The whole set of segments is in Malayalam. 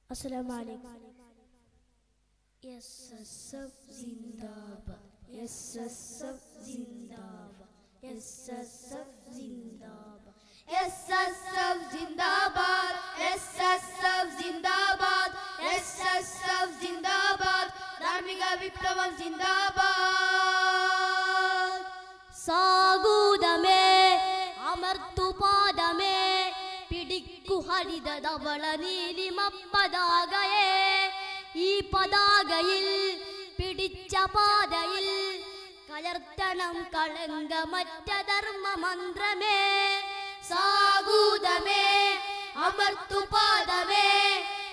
अस्सलाम वालेकुम। SSF जिंदाबाद, SSF जिंदाबाद, SSF जिंदाबाद, SSF जिंदाबाद, SSF जिंदाबाद, SSF जिंदाबाद, धार्मिक विप्लवം जिंदाबाद। സാഗൂതമേ അമർത്തുപാദമേ പിടിക്കു ഹരിത ധവള നീലിമ പതാകയെ, ഈ പതാകയിൽ പിടിച്ച പാതയിൽ കലർത്തണം കളങ്കമറ്റ ധർമ്മ മന്ത്രമേ. സാഗൂതമേ അമർത്തുപാദമേ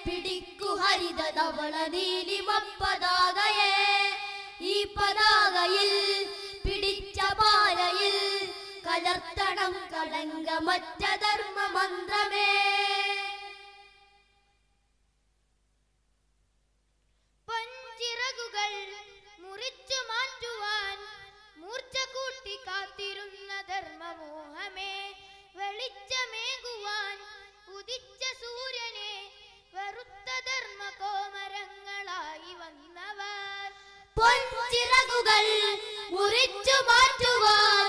പിടിക്കു ഹരിത ധവള നീലിമ പതാകയെ, ഈ പതാകയിൽ പിടിച്ച പാതയിൽ കലർത്തണം കളങ്കമറ്റ ധർമ്മ മന്ത്രമേ. പൊൻചിറകുകൾ മുറിച്ചു മാറ്റുവാൻ മൂർച്ച കൂട്ടി കാത്തിരുന്ന ധർമ്മമോഹമേ, വെളിച്ചമേകുവാൻ ഉദിച്ച സൂര്യനെ വെറുത്ത ധർമ്മ കോമരങ്ങളായി വന്നവർ. പൊൻചിറകുകൾ മുറിച്ചു മാറ്റുവാൻ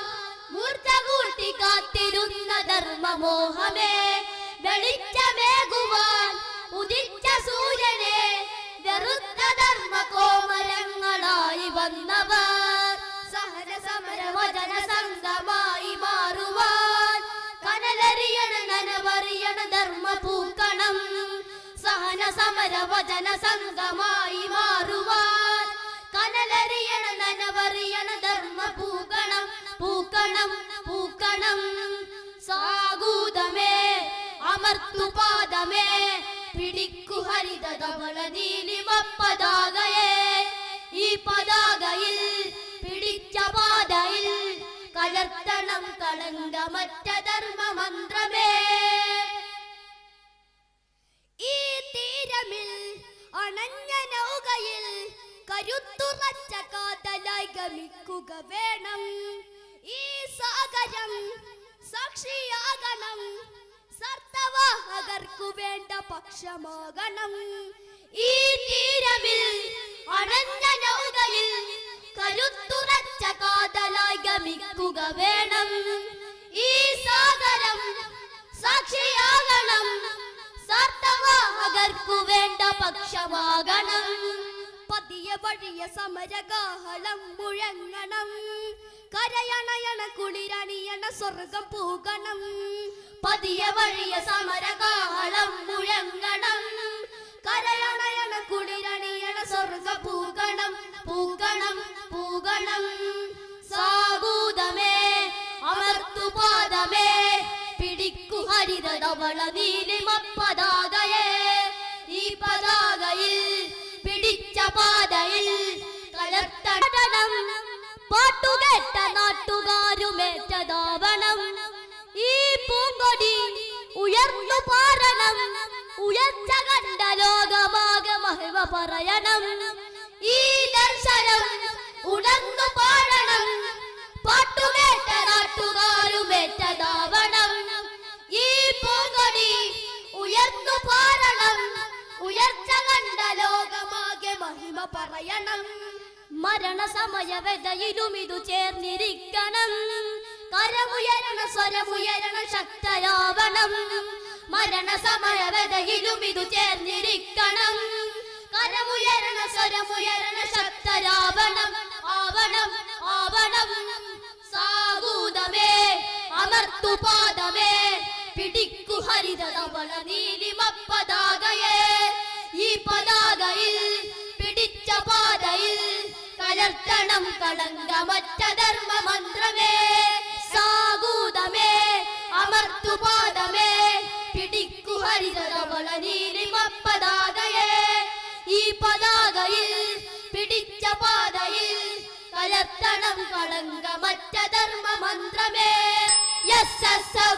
മൂർച്ച കൂട്ടി കാത്തിരുന്ന ധർമ്മമോഹമേ, വെളിച്ചമേകുവാൻ ഉദിച്ച സൂര്യനെ വെറുത്ത ധർമ്മ കോമരങ്ങളായി വന്നവർ. സഹന സമര വചന സംഘമായി മാറുവാൻ കനലറിയണ നനവറിയണ ധർമ്മ പൂക്കണം. സഹന സമര വചന സംഘമായി മാറുവാൻ കനലറിയണ നനവറിയണ ധർമ്മ പൂക്കണം, പൂക്കണം, പൂക്കണം. സാഗൂതമേ അമർത്തുപാദമേ പിടിക്കു ഹരിത ധവള നീലിമ പതാകയെ, ഈ പതാകയിൽ പിടിച്ച പാതയിൽ കലർത്തണം കളങ്കമറ്റ ധർമ്മ മന്ത്രമേ. ഈ തീരമിൽ അണഞ്ഞ നൗകയിൽ കരുത്തുറച്ച കാതലായി ഗമിക്കുക വേണം. ഈ സാഗരം സാക്ഷിയാകണം, സർത്തവാഹകർക്കു വേണ്ട പക്ഷമാകണം. ഈ തീരമിൽ അണഞ്ഞ നൗകയിൽ കരുത്തുറച്ച കാതലായി ഗമിക്കുക വേണം. ഈ സാഗരം സാക്ഷിയാകണം, സർത്തവാഹകർക്കു വേണ്ട പക്ഷമാകണം. പതിയെ വഴിയ സമരകാഹളം മുഴങ്ങണം, കരയണയണ കുളിരണിയണ സ്വർഗം പൂകണം. പതിയെ വഴിയ സമരകാഹളം മുഴങ്ങണം, കരയണയണ കുളിരണിയണ സ്വർഗം പൂകണം, പൂകണം, പൂകണം. സാഗൂതമേ അമർത്തുപാദമേ പിടിക്കു ഹരിത ധവള നീലിമ പതാകയെ, ഈ പതാകയിൽ പിടിച്ച പാതയിൽ കലർത്തണം പാട്ടുകേട്ട നാട്ടുകാരുമേറ്റതാവണം. ഈ പൂങ്കൊടി ഉയർന്നു പാറണം, ഉയർച്ച കണ്ട ലോകമാകെ മഹിമ പറയണം. ഈ ദർശനം ഉണർന്നു പാടണം, പാട്ടുകേട്ട നാട്ടുകാരുമേറ്റതാവണം. ഈ പൂങ്കൊടി ഉയർന്നു പാറണം, ഉയർച്ച കണ്ട ലോകമാകെ മഹിമ പറയണം. മരണസമയവേദയിലും ഇതു ചേർന്നിരിക്കണം, കരമുയരണ സ്വരമുയരണ ശക്തരാവണം. മരണസമയവേദയിലും ഇതു ചേർന്നിരിക്കണം, കരമുയരണ സ്വരമുയരണ ശക്തരാവണം, ആവണം, ആവണം. സാഗൂതമേ അമർത്തുപാദമേ പിടിക്കു ഹരിത ധവള നീലിമ പതാകയെ, ഈ പതാകയിൽ പിടിച്ച പാതയിൽ കലർത്തണം കളങ്കമറ്റ ധർമ്മ മന്ത്രമേ. സാഗൂതമേ അമർത്തുപാദമേ പിടിക്കു ഹരിത ധവള നീലിമ പതാകയെ, ഈ പതാകയിൽ പിടിച്ച പാതയിൽ കലർത്തണം കളങ്കമറ്റ ധർമ്മ മന്ത്രമേ. SSF